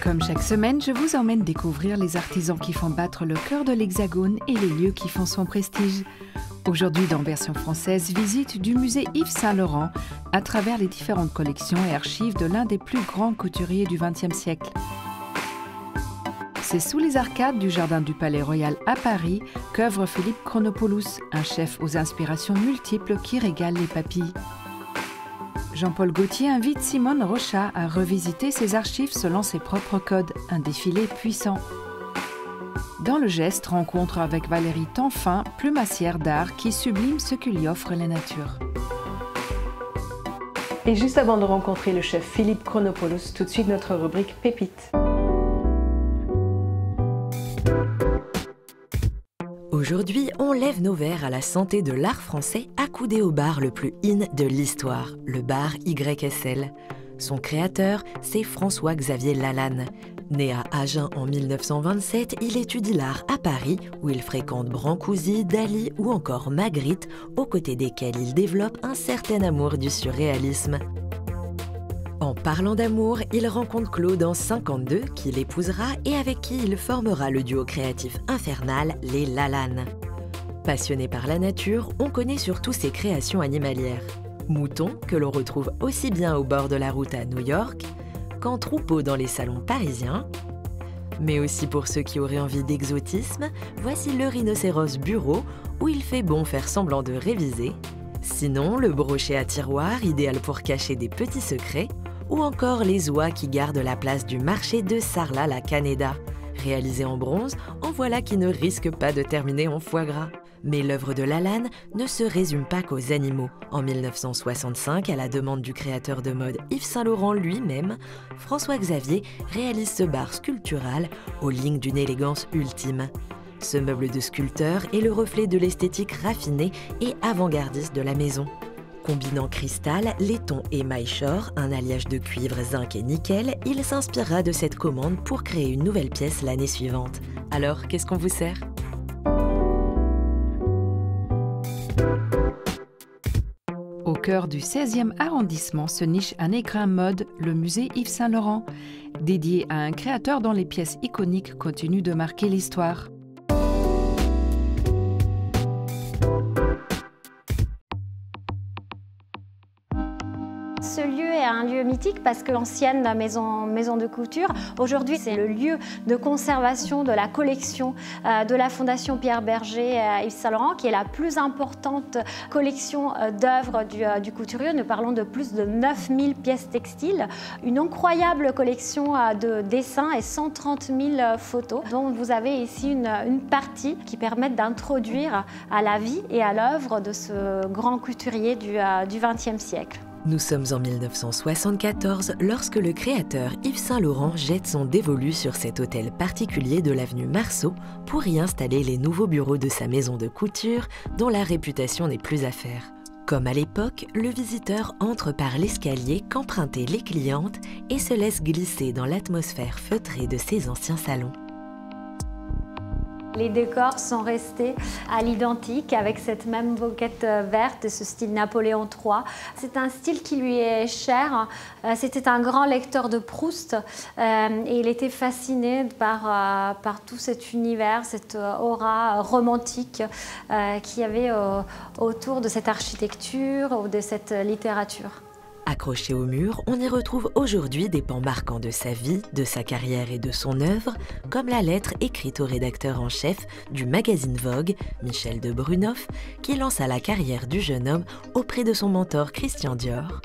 Comme chaque semaine, je vous emmène découvrir les artisans qui font battre le cœur de l'Hexagone et les lieux qui font son prestige. Aujourd'hui, dans Version française, visite du musée Yves Saint-Laurent à travers les différentes collections et archives de l'un des plus grands couturiers du XXe siècle. C'est sous les arcades du Jardin du Palais Royal à Paris qu'œuvre Philippe Chronopoulos, un chef aux inspirations multiples qui régale les papilles. Jean-Paul Gaultier invite Simone Rochat à revisiter ses archives selon ses propres codes, un défilé puissant. Dans le geste, rencontre avec Valérie Tanfin, plumassière d'art qui sublime ce que lui offre la nature. Et juste avant de rencontrer le chef Philippe Chronopoulos, tout de suite notre rubrique Pépites. Aujourd'hui, on lève nos verres à la santé de l'art français accoudé au bar le plus in de l'histoire, le bar YSL. Son créateur, c'est François-Xavier Lalanne. Né à Agen en 1927, il étudie l'art à Paris, où il fréquente Brancusi, Dali ou encore Magritte, aux côtés desquels il développe un certain amour du surréalisme. En parlant d'amour, il rencontre Claude en 52, qui l'épousera et avec qui il formera le duo créatif infernal, les Lalanne. Passionné par la nature, on connaît surtout ses créations animalières. Moutons, que l'on retrouve aussi bien au bord de la route à New York, qu'en troupeau dans les salons parisiens. Mais aussi pour ceux qui auraient envie d'exotisme, voici le rhinocéros bureau, où il fait bon faire semblant de réviser. Sinon, le brochet à tiroir, idéal pour cacher des petits secrets, ou encore les oies qui gardent la place du marché de Sarlat-la-Canéda. Réalisé en bronze, en voilà qui ne risque pas de terminer en foie gras. Mais l'œuvre de Lalanne ne se résume pas qu'aux animaux. En 1965, à la demande du créateur de mode Yves Saint-Laurent lui-même, François-Xavier réalise ce bar sculptural aux lignes d'une élégance ultime. Ce meuble de sculpteur est le reflet de l'esthétique raffinée et avant-gardiste de la maison. Combinant cristal, laiton et maillechort, un alliage de cuivre, zinc et nickel, il s'inspirera de cette commande pour créer une nouvelle pièce l'année suivante. Alors, qu'est-ce qu'on vous sert ? Au cœur du 16e arrondissement se niche un écrin mode, le musée Yves Saint-Laurent, dédié à un créateur dont les pièces iconiques continuent de marquer l'histoire. Ce lieu est un lieu mythique parce que l'ancienne maison de couture, aujourd'hui c'est le lieu de conservation de la collection de la Fondation Pierre Berger Yves Saint-Laurent, qui est la plus importante collection d'œuvres du couturier. Nous parlons de plus de 9000 pièces textiles, une incroyable collection de dessins et 130 000 photos, dont vous avez ici une partie qui permet d'introduire à la vie et à l'œuvre de ce grand couturier du XXe siècle. Nous sommes en 1974 lorsque le créateur Yves Saint-Laurent jette son dévolu sur cet hôtel particulier de l'avenue Marceau pour y installer les nouveaux bureaux de sa maison de couture dont la réputation n'est plus à faire. Comme à l'époque, le visiteur entre par l'escalier qu'empruntaient les clientes et se laisse glisser dans l'atmosphère feutrée de ses anciens salons. Les décors sont restés à l'identique avec cette même moquette verte, ce style Napoléon III. C'est un style qui lui est cher. C'était un grand lecteur de Proust et il était fasciné par tout cet univers, cette aura romantique qu'il y avait autour de cette architecture ou de cette littérature. Accroché au mur, on y retrouve aujourd'hui des pans marquants de sa vie, de sa carrière et de son œuvre, comme la lettre écrite au rédacteur en chef du magazine Vogue, Michel de Brunoff, qui lança la carrière du jeune homme auprès de son mentor Christian Dior,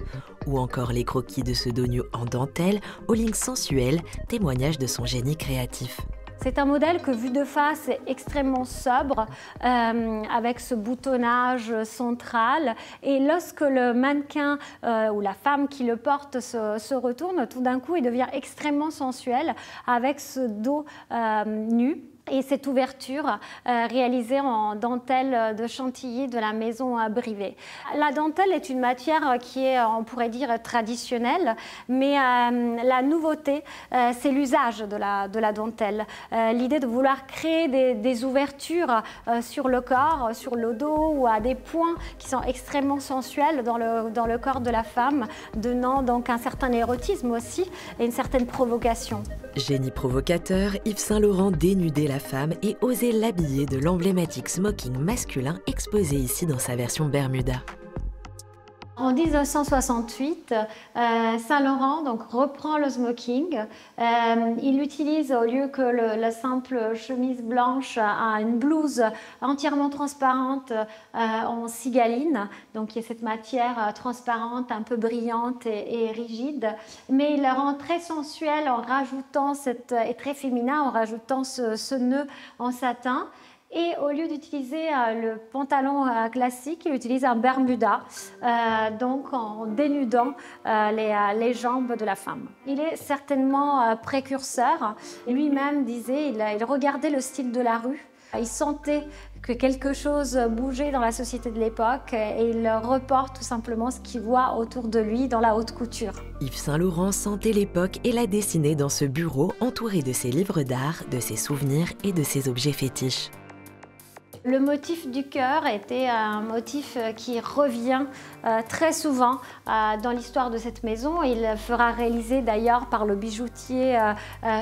ou encore les croquis de ce dos nu en dentelle aux lignes sensuelles, témoignage de son génie créatif. C'est un modèle que, vu de face, est extrêmement sobre, avec ce boutonnage central. Et lorsque le mannequin ou la femme qui le porte se retourne, tout d'un coup, il devient extrêmement sensuel, avec ce dos nu, Et cette ouverture réalisée en dentelle de Chantilly de la maison Brivet. La dentelle est une matière qui est, on pourrait dire, traditionnelle, mais la nouveauté, c'est l'usage de la dentelle. L'idée de vouloir créer des ouvertures sur le corps, sur le dos ou à des points qui sont extrêmement sensuels dans le corps de la femme, donnant donc un certain érotisme aussi et une certaine provocation. Génie provocateur, Yves Saint Laurent dénudait la femme et osait l'habiller de l'emblématique smoking masculin exposé ici dans sa version Bermuda. En 1968, Saint Laurent donc, reprend le smoking. Il utilise, au lieu que la simple chemise blanche, une blouse entièrement transparente en cigaline, donc qui est cette matière transparente, un peu brillante et rigide. Mais il la rend très sensuelle en rajoutant, et très féminin, en rajoutant ce nœud en satin. Et au lieu d'utiliser le pantalon classique, il utilise un Bermuda, donc en dénudant les jambes de la femme. Il est certainement précurseur. Lui-même disait, il regardait le style de la rue. Il sentait que quelque chose bougeait dans la société de l'époque et il reporte tout simplement ce qu'il voit autour de lui dans la haute couture. Yves Saint Laurent sentait l'époque et la dessinait dans ce bureau entouré de ses livres d'art, de ses souvenirs et de ses objets fétiches. Le motif du cœur était un motif qui revient très souvent dans l'histoire de cette maison. Il fera réaliser d'ailleurs par le bijoutier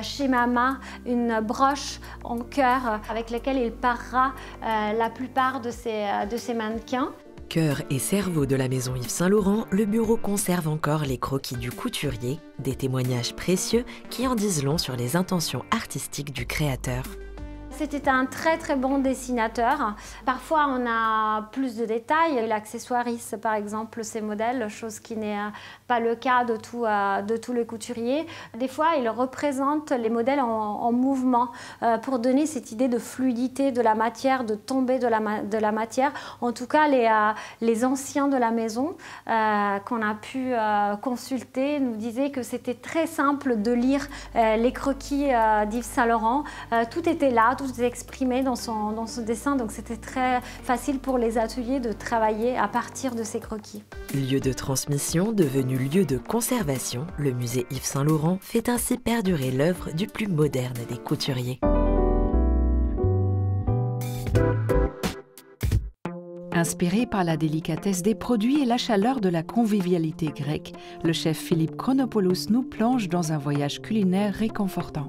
chez Mama une broche en cœur avec laquelle il parera la plupart de ses mannequins. Cœur et cerveau de la maison Yves Saint Laurent, le bureau conserve encore les croquis du couturier, des témoignages précieux qui en disent long sur les intentions artistiques du créateur. C'était un très très bon dessinateur. Parfois on a plus de détails. Il accessoirise par exemple ces modèles, chose qui n'est pas le cas de tous les couturiers. Des fois il représente les modèles en mouvement pour donner cette idée de fluidité de la matière, de tomber de la matière. En tout cas les anciens de la maison qu'on a pu consulter nous disaient que c'était très simple de lire les croquis d'Yves Saint Laurent. Tout était là, tout était exprimé dans ce dessin, donc c'était très facile pour les ateliers de travailler à partir de ces croquis. Lieu de transmission devenu lieu de conservation, le musée Yves Saint Laurent fait ainsi perdurer l'œuvre du plus moderne des couturiers. Inspiré par la délicatesse des produits et la chaleur de la convivialité grecque, le chef Philippe Chronopoulos nous plonge dans un voyage culinaire réconfortant.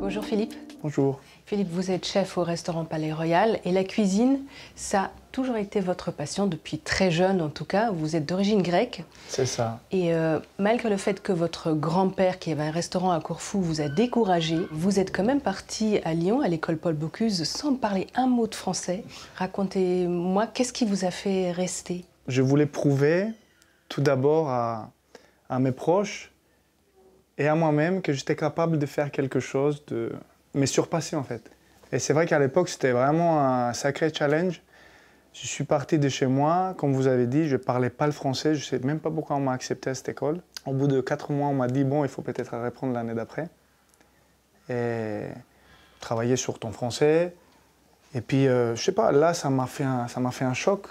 Bonjour Philippe. Bonjour. Philippe, vous êtes chef au restaurant Palais Royal et la cuisine, ça a toujours été votre passion depuis très jeune en tout cas. Vous êtes d'origine grecque. C'est ça. Et malgré le fait que votre grand-père qui avait un restaurant à Corfou vous a découragé, vous êtes quand même parti à Lyon, à l'école Paul Bocuse, sans parler un mot de français. Racontez-moi, qu'est-ce qui vous a fait rester? Je voulais prouver tout d'abord à mes proches et à moi-même que j'étais capable de faire quelque chose, de me surpasser en fait. Et c'est vrai qu'à l'époque, c'était vraiment un sacré challenge. Je suis parti de chez moi, comme vous avez dit, je ne parlais pas le français, je ne sais même pas pourquoi on m'a accepté à cette école. Au bout de 4 mois, on m'a dit, bon, il faut peut-être reprendre l'année d'après. Et travailler sur ton français. Et puis, je ne sais pas, là, ça m'a fait un choc.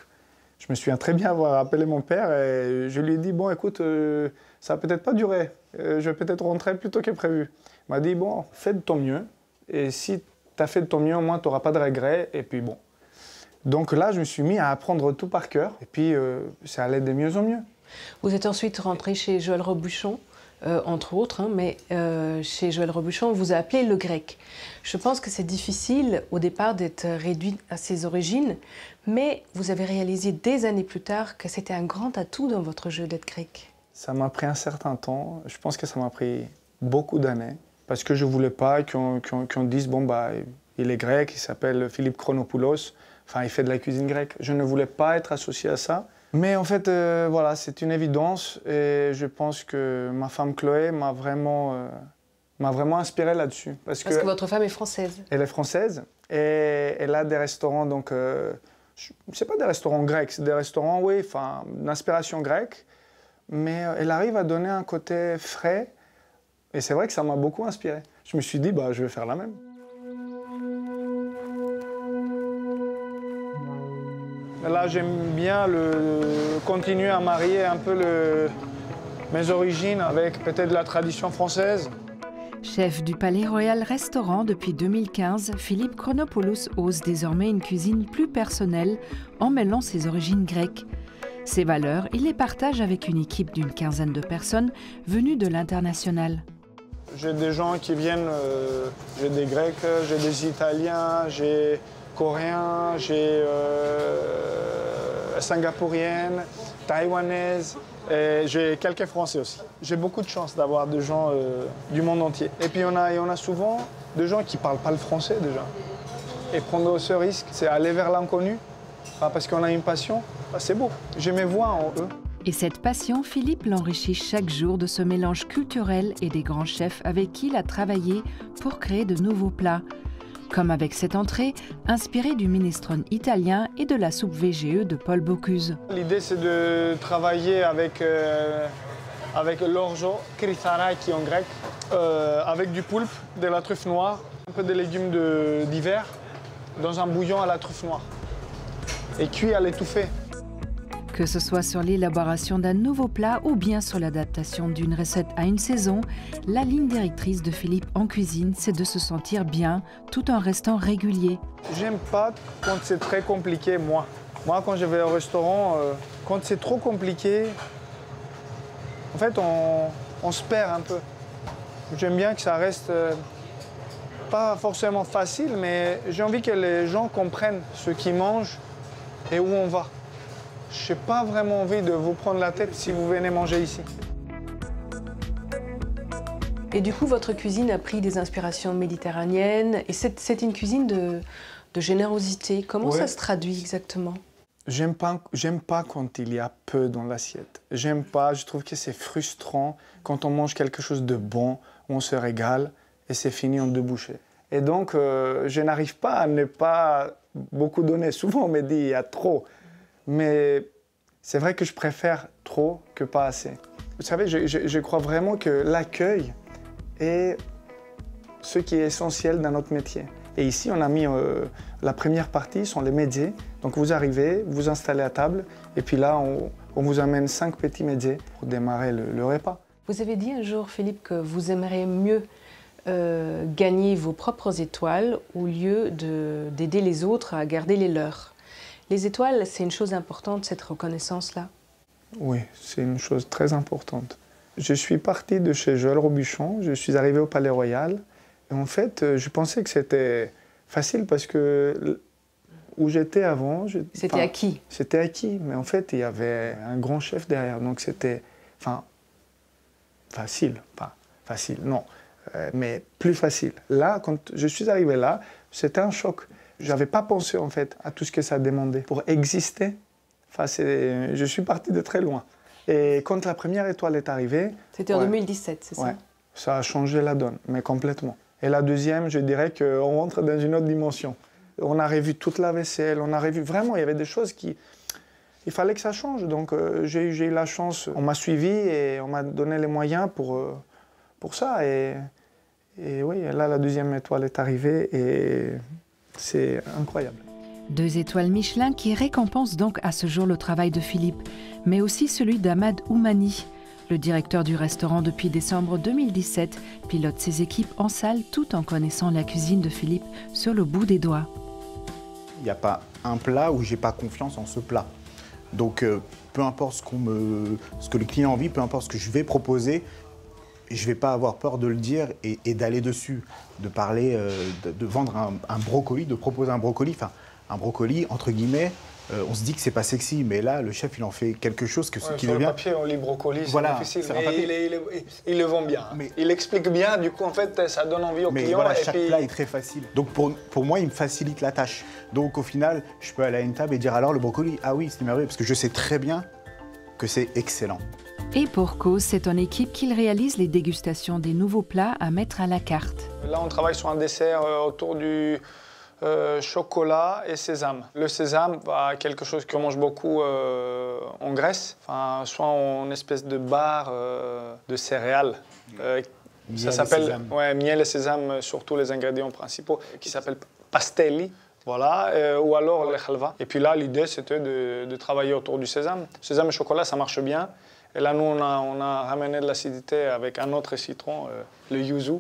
Je me souviens très bien avoir appelé mon père et je lui ai dit, bon, écoute, ça va peut-être pas durer. Je vais peut-être rentrer plus tôt que prévu. Il m'a dit, bon, fais de ton mieux. Et si tu as fait de ton mieux, au moins, tu n'auras pas de regrets. Et puis, bon. Donc là, je me suis mis à apprendre tout par cœur. Et puis, ça allait de mieux en mieux. Vous êtes ensuite rentré chez Joël Robuchon, entre autres, hein, mais chez Joël Robuchon, on vous a appelé le grec. Je pense que c'est difficile, au départ, d'être réduit à ses origines, mais vous avez réalisé des années plus tard que c'était un grand atout dans votre jeu d'être grec. Ça m'a pris un certain temps. Je pense que ça m'a pris beaucoup d'années. Parce que je ne voulais pas qu'on dise, bon, bah, il est grec, il s'appelle Philippe Chronopoulos, enfin, il fait de la cuisine grecque. Je ne voulais pas être associé à ça. Mais en fait, voilà, c'est une évidence. Et je pense que ma femme Chloé m'a vraiment m'a vraiment inspiré là-dessus. Parce que votre femme est française. Elle est française et elle a des restaurants, donc c'est pas des restaurants grecs, c'est des restaurants, oui, enfin, d'inspiration grecque, mais elle arrive à donner un côté frais et c'est vrai que ça m'a beaucoup inspiré. Je me suis dit, bah, je vais faire la même. Là, j'aime bien continuer à marier un peu mes origines avec peut-être la tradition française. Chef du Palais Royal Restaurant depuis 2015, Philippe Chronopoulos ose désormais une cuisine plus personnelle en mêlant ses origines grecques. Ses valeurs, il les partage avec une équipe d'une quinzaine de personnes venues de l'international. J'ai des gens qui viennent, j'ai des Grecs, j'ai des Italiens, j'ai Coréens, j'ai Singapouriennes, Taïwanaises, et j'ai quelques Français aussi. J'ai beaucoup de chance d'avoir des gens du monde entier. Et puis on a souvent des gens qui ne parlent pas le français déjà. Et prendre ce risque, c'est aller vers l'inconnu, parce qu'on a une passion, c'est beau. Je me vois en eux. Et cette passion, Philippe l'enrichit chaque jour de ce mélange culturel et des grands chefs avec qui il a travaillé pour créer de nouveaux plats. Comme avec cette entrée, inspirée du minestrone italien et de la soupe VGE de Paul Bocuse. L'idée, c'est de travailler avec l'orzo, krithara en grec, avec du poulpe, de la truffe noire, un peu de légumes d'hiver, dans un bouillon à la truffe noire, et cuit à l'étouffée. Que ce soit sur l'élaboration d'un nouveau plat ou bien sur l'adaptation d'une recette à une saison, la ligne directrice de Philippe en cuisine, c'est de se sentir bien tout en restant régulier. J'aime pas quand c'est très compliqué, moi. Moi, quand je vais au restaurant, quand c'est trop compliqué, en fait, on se perd un peu. J'aime bien que ça reste pas forcément facile, mais j'ai envie que les gens comprennent ce qu'ils mangent et où on va. Je n'ai pas vraiment envie de vous prendre la tête si vous venez manger ici. Et du coup, votre cuisine a pris des inspirations méditerranéennes. Et c'est une cuisine de générosité. Comment ça se traduit exactement? J'aime pas quand il y a peu dans l'assiette. J'aime pas, je trouve que c'est frustrant quand on mange quelque chose de bon, où on se régale, et c'est fini en 2 bouchées. Et donc, je n'arrive pas à ne pas beaucoup donner. Souvent, on me dit il y a trop. Mais c'est vrai que je préfère trop que pas assez. Vous savez, je crois vraiment que l'accueil est ce qui est essentiel dans notre métier. Et ici, on a mis la première partie, sont les médias. Donc vous arrivez, vous installez à table, et puis là, on vous amène 5 petits médias pour démarrer le repas. Vous avez dit un jour, Philippe, que vous aimeriez mieux gagner vos propres étoiles au lieu d'aider les autres à garder les leurs. Les étoiles, c'est une chose importante, cette reconnaissance-là? Oui, c'est une chose très importante. Je suis parti de chez Joël Robuchon, je suis arrivé au Palais Royal. Et en fait, je pensais que c'était facile parce que où j'étais avant... C'était acquis. C'était acquis, mais en fait, il y avait un grand chef derrière. Donc c'était facile, pas facile, non, mais plus facile. Là, quand je suis arrivé là, c'était un choc. Je n'avais pas pensé en fait à tout ce que ça demandait pour exister. Je suis parti de très loin. Et quand la première étoile est arrivée... C'était en 2017, c'est ça? Ouais, ça a changé la donne, mais complètement. Et la deuxième, je dirais qu'on rentre dans une autre dimension. On a revu toute la vaisselle, on a revu... Vraiment, il y avait des choses qui... Il fallait que ça change. Donc j'ai eu la chance, on m'a suivi et on m'a donné les moyens pour ça. Et oui, là, la deuxième étoile est arrivée et... C'est incroyable. 2 étoiles Michelin qui récompensent donc à ce jour le travail de Philippe, mais aussi celui d'Ahmad Oumani. Le directeur du restaurant depuis décembre 2017 pilote ses équipes en salle tout en connaissant la cuisine de Philippe sur le bout des doigts. Il n'y a pas un plat où je n'ai pas confiance en ce plat. Donc peu importe ce que le client a envie, peu importe ce que je vais proposer, je ne vais pas avoir peur de le dire et d'aller dessus, de parler, de vendre un brocoli, de proposer un brocoli. Enfin, un brocoli, entre guillemets, on se dit que c'est pas sexy, mais là, le chef, il en fait quelque chose qui sur devient... le papier, on lit brocoli, c'est difficile, mais il le vend bien. Mais... Il explique bien, du coup, en fait, ça donne envie aux clients. Voilà, chaque plat est très facile. Donc, pour moi, il me facilite la tâche. Donc, au final, je peux aller à une table et dire, alors, le brocoli, ah oui, c'est merveilleux, parce que je sais très bien que c'est excellent. Et pour cause, c'est en équipe qu'ils réalisent les dégustations des nouveaux plats à mettre à la carte. Là, on travaille sur un dessert autour du chocolat et sésame. Le sésame, quelque chose qu'on mange beaucoup en Grèce, soit en espèce de barre de céréales. Ça s'appelle miel et sésame, surtout les ingrédients principaux, qui s'appellent pastelli. Voilà, ou alors les halva. Et puis là, l'idée, c'était de travailler autour du sésame. Sésame et chocolat, ça marche bien. Et là, nous, on a ramené de l'acidité avec un autre citron, le yuzu.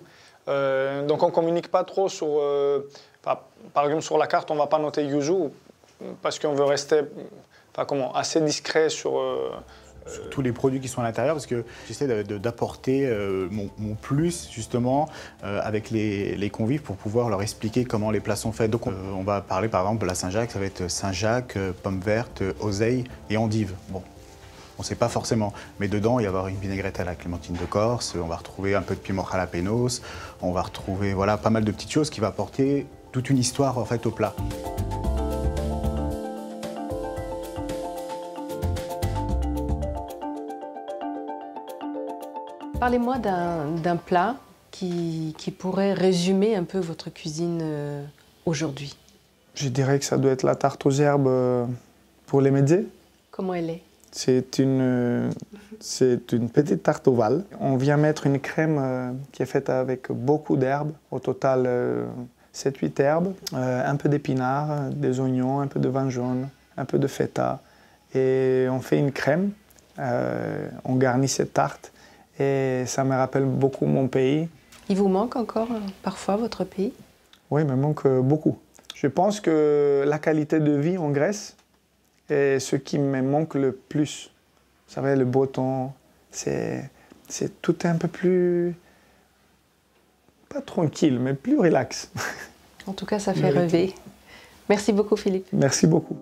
Donc, on ne communique pas trop sur... par exemple, sur la carte, on ne va pas noter yuzu parce qu'on veut rester assez discret sur tous les produits qui sont à l'intérieur, parce que j'essaie d'apporter mon plus, justement, avec les convives pour pouvoir leur expliquer comment les plats sont faits. Donc, on va parler, par exemple, de la Saint-Jacques, ça va être Saint-Jacques, pommes vertes, oseille et endives. Bon. On ne sait pas forcément, mais dedans, il va y avoir une vinaigrette à la clémentine de Corse, on va retrouver un peu de piment jalapenos, on va retrouver pas mal de petites choses qui vont apporter toute une histoire en fait, au plat. Parlez-moi d'un plat qui pourrait résumer un peu votre cuisine aujourd'hui. Je dirais que ça doit être la tarte aux herbes pour les mezzés. Comment elle est? C'est une petite tarte ovale. On vient mettre une crème qui est faite avec beaucoup d'herbes, au total 7-8 herbes, un peu d'épinards, des oignons, un peu de vin jaune, un peu de feta. Et on fait une crème, on garnit cette tarte et ça me rappelle beaucoup mon pays. Il vous manque encore parfois votre pays? Oui, il me manque beaucoup. Je pense que la qualité de vie en Grèce, et ce qui me manque le plus, vous savez, le beau temps, c'est tout un peu plus, pas tranquille, mais plus relax. En tout cas, ça fait rêver. Merci beaucoup, Philippe. Merci beaucoup.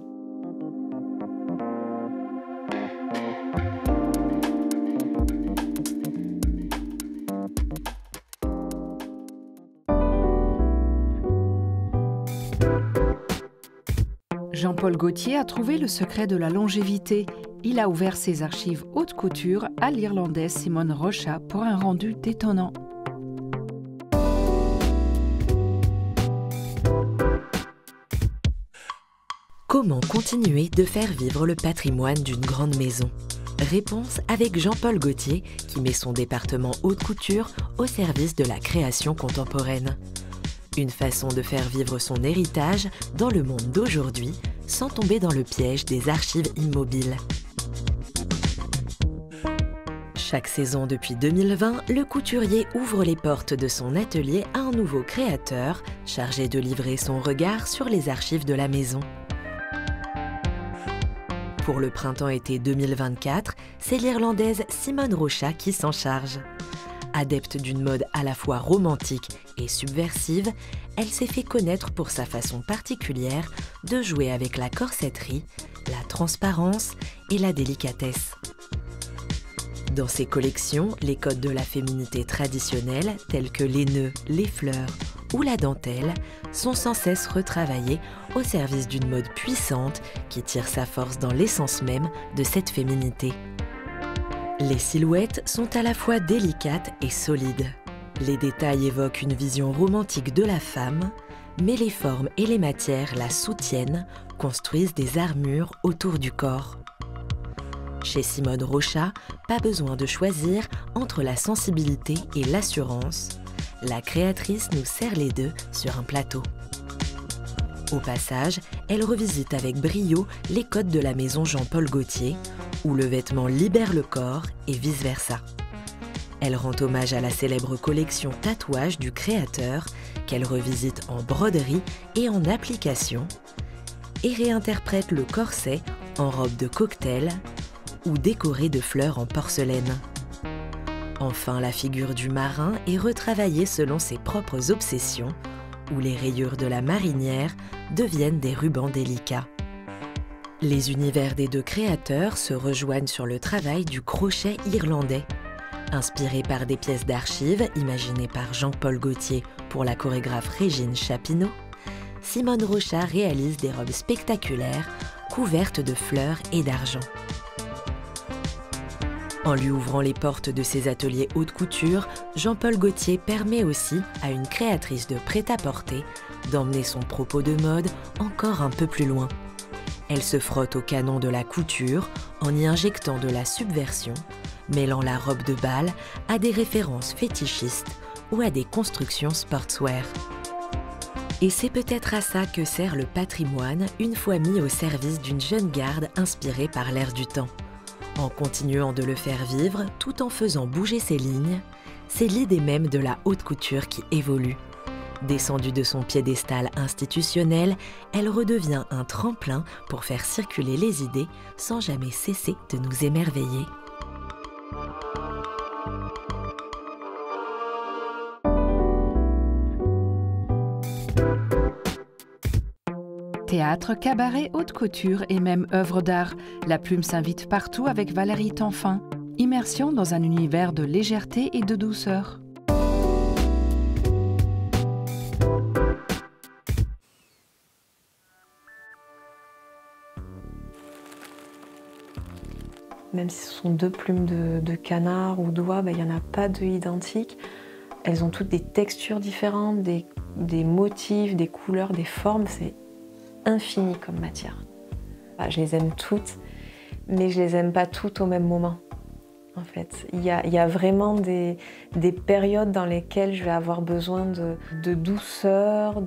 Jean-Paul Gaultier a trouvé le secret de la longévité. Il a ouvert ses archives haute couture à l'Irlandaise Simone Rocha pour un rendu détonnant. Comment continuer de faire vivre le patrimoine d'une grande maison? Réponse avec Jean-Paul Gaultier, qui met son département haute couture au service de la création contemporaine. Une façon de faire vivre son héritage dans le monde d'aujourd'hui, sans tomber dans le piège des archives immobiles. Chaque saison depuis 2020, le couturier ouvre les portes de son atelier à un nouveau créateur, chargé de livrer son regard sur les archives de la maison. Pour le printemps-été 2024, c'est l'Irlandaise Simone Rocha qui s'en charge. Adepte d'une mode à la fois romantique et subversive, elle s'est fait connaître pour sa façon particulière de jouer avec la corsetterie, la transparence et la délicatesse. Dans ses collections, les codes de la féminité traditionnelle, tels que les nœuds, les fleurs ou la dentelle, sont sans cesse retravaillés au service d'une mode puissante qui tire sa force dans l'essence même de cette féminité. Les silhouettes sont à la fois délicates et solides. Les détails évoquent une vision romantique de la femme, mais les formes et les matières la soutiennent, construisent des armures autour du corps. Chez Simone Rocha, pas besoin de choisir entre la sensibilité et l'assurance. La créatrice nous sert les deux sur un plateau. Au passage, elle revisite avec brio les codes de la maison Jean-Paul Gaultier, où le vêtement libère le corps et vice-versa. Elle rend hommage à la célèbre collection tatouage du créateur, qu'elle revisite en broderie et en application, et réinterprète le corset en robe de cocktail ou décoré de fleurs en porcelaine. Enfin, la figure du marin est retravaillée selon ses propres obsessions, où les rayures de la marinière deviennent des rubans délicats. Les univers des deux créateurs se rejoignent sur le travail du crochet irlandais. Inspiré par des pièces d'archives imaginées par Jean-Paul Gaultier pour la chorégraphe Régine Chapineau, Simone Rocha réalise des robes spectaculaires couvertes de fleurs et d'argent. En lui ouvrant les portes de ses ateliers haute couture, Jean-Paul Gaultier permet aussi à une créatrice de prêt-à-porter d'emmener son propos de mode encore un peu plus loin. Elle se frotte au canon de la couture en y injectant de la subversion, mêlant la robe de bal à des références fétichistes ou à des constructions sportswear. Et c'est peut-être à ça que sert le patrimoine une fois mis au service d'une jeune garde inspirée par l'air du temps. En continuant de le faire vivre tout en faisant bouger ses lignes, c'est l'idée même de la haute couture qui évolue. Descendue de son piédestal institutionnel, elle redevient un tremplin pour faire circuler les idées sans jamais cesser de nous émerveiller. Théâtre, cabaret, haute couture et même œuvre d'art, la plume s'invite partout avec Valérie Tanfin. Immersion dans un univers de légèreté et de douceur. Même si ce sont deux plumes de canard ou d'oie, il n'y en a pas deux identiques. Elles ont toutes des textures différentes, des motifs, des couleurs, des formes. C'est infini comme matière. Je les aime toutes, mais je les aime pas toutes au même moment. En fait, il y a vraiment des périodes dans lesquelles je vais avoir besoin de douceur,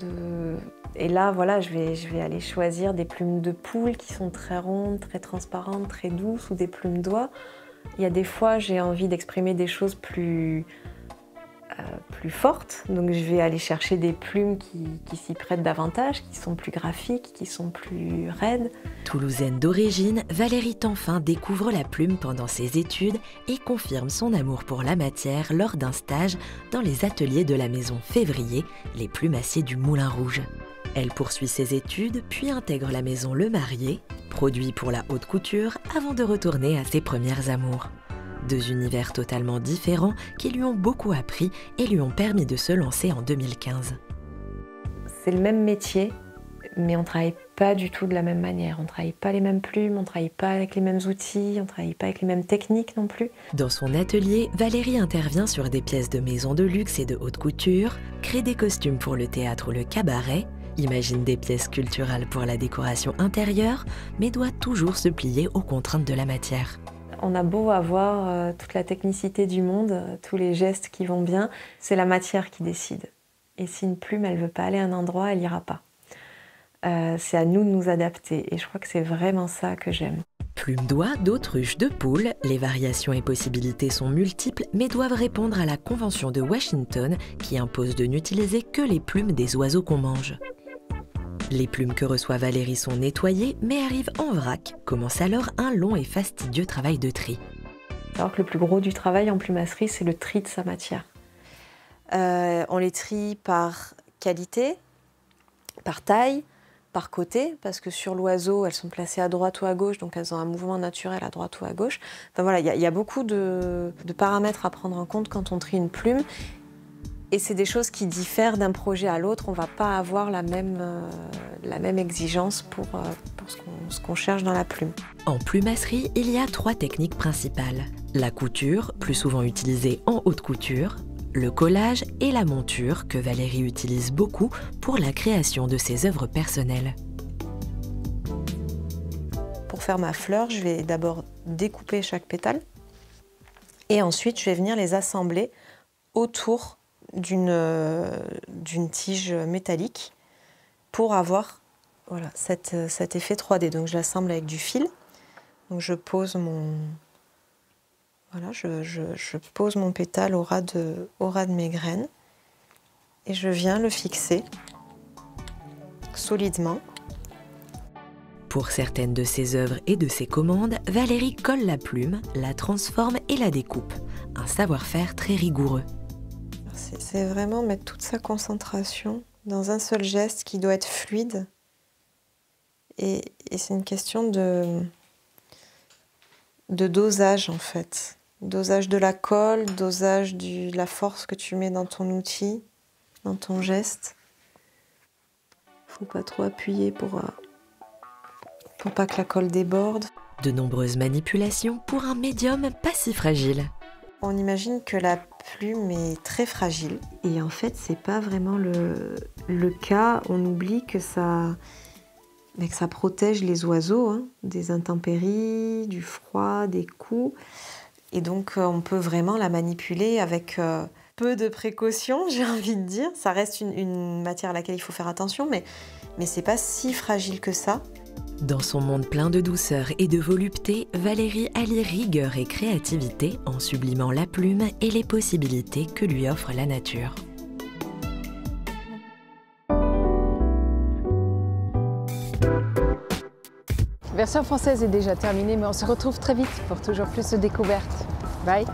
et là, voilà, je vais aller choisir des plumes de poule qui sont très rondes, très transparentes, très douces, ou des plumes d'oie. Il y a des fois, j'ai envie d'exprimer des choses plus fortes, donc je vais aller chercher des plumes qui s'y prêtent davantage, qui sont plus graphiques, qui sont plus raides. Toulousaine d'origine, Valérie Tanfin découvre la plume pendant ses études et confirme son amour pour la matière lors d'un stage dans les ateliers de la maison Février, les plumassiers du Moulin Rouge. Elle poursuit ses études, puis intègre la maison Le Marié, produit pour la haute couture, avant de retourner à ses premières amours. Deux univers totalement différents qui lui ont beaucoup appris et lui ont permis de se lancer en 2015. C'est le même métier, mais on ne travaille pas du tout de la même manière. On ne travaille pas les mêmes plumes, on ne travaille pas avec les mêmes outils, on ne travaille pas avec les mêmes techniques non plus. Dans son atelier, Valérie intervient sur des pièces de maison de luxe et de haute couture, crée des costumes pour le théâtre ou le cabaret, imagine des pièces culturelles pour la décoration intérieure, mais doit toujours se plier aux contraintes de la matière. On a beau avoir toute la technicité du monde, tous les gestes qui vont bien, c'est la matière qui décide. Et si une plume, elle ne veut pas aller à un endroit, elle n'ira pas. C'est à nous de nous adapter, et je crois que c'est vraiment ça que j'aime. Plumes d'oie, d'autruche, de poule, les variations et possibilités sont multiples, mais doivent répondre à la Convention de Washington qui impose de n'utiliser que les plumes des oiseaux qu'on mange. Les plumes que reçoit Valérie sont nettoyées, mais arrivent en vrac. Commence alors un long et fastidieux travail de tri. Alors que le plus gros du travail en plumasserie, c'est le tri de sa matière. On les trie par qualité, par taille, par côté, parce que sur l'oiseau, elles sont placées à droite ou à gauche, donc elles ont un mouvement naturel à droite ou à gauche. Enfin voilà, il y a beaucoup de paramètres à prendre en compte quand on trie une plume. Et c'est des choses qui diffèrent d'un projet à l'autre. On ne va pas avoir la même exigence pour ce qu'on cherche dans la plume. En plumasserie, il y a 3 techniques principales. La couture, plus souvent utilisée en haute couture, le collage et la monture, que Valérie utilise beaucoup pour la création de ses œuvres personnelles. Pour faire ma fleur, je vais d'abord découper chaque pétale et ensuite je vais venir les assembler autour d'une tige métallique pour avoir voilà, cet effet 3D. Donc je l'assemble avec du fil. Donc je pose je pose mon pétale au ras de mes graines et je viens le fixer solidement. Pour certaines de ses œuvres et de ses commandes, Valérie colle la plume, la transforme et la découpe. Un savoir-faire très rigoureux. C'est vraiment mettre toute sa concentration dans un seul geste qui doit être fluide. Et c'est une question de dosage en fait. Dosage de la colle, dosage de la force que tu mets dans ton outil, dans ton geste. Faut pas trop appuyer pour pas que la colle déborde. De nombreuses manipulations pour un médium pas si fragile. On imagine que la plume est très fragile. Et en fait, c'est pas vraiment le cas. On oublie que ça protège les oiseaux des intempéries, du froid, des coups. Et donc, on peut vraiment la manipuler avec peu de précautions, j'ai envie de dire. Ça reste une matière à laquelle il faut faire attention, mais c'est pas si fragile que ça. Dans son monde plein de douceur et de volupté, Valérie allie rigueur et créativité en sublimant la plume et les possibilités que lui offre la nature. Version française est déjà terminée, mais on se retrouve très vite pour toujours plus de découvertes. Bye!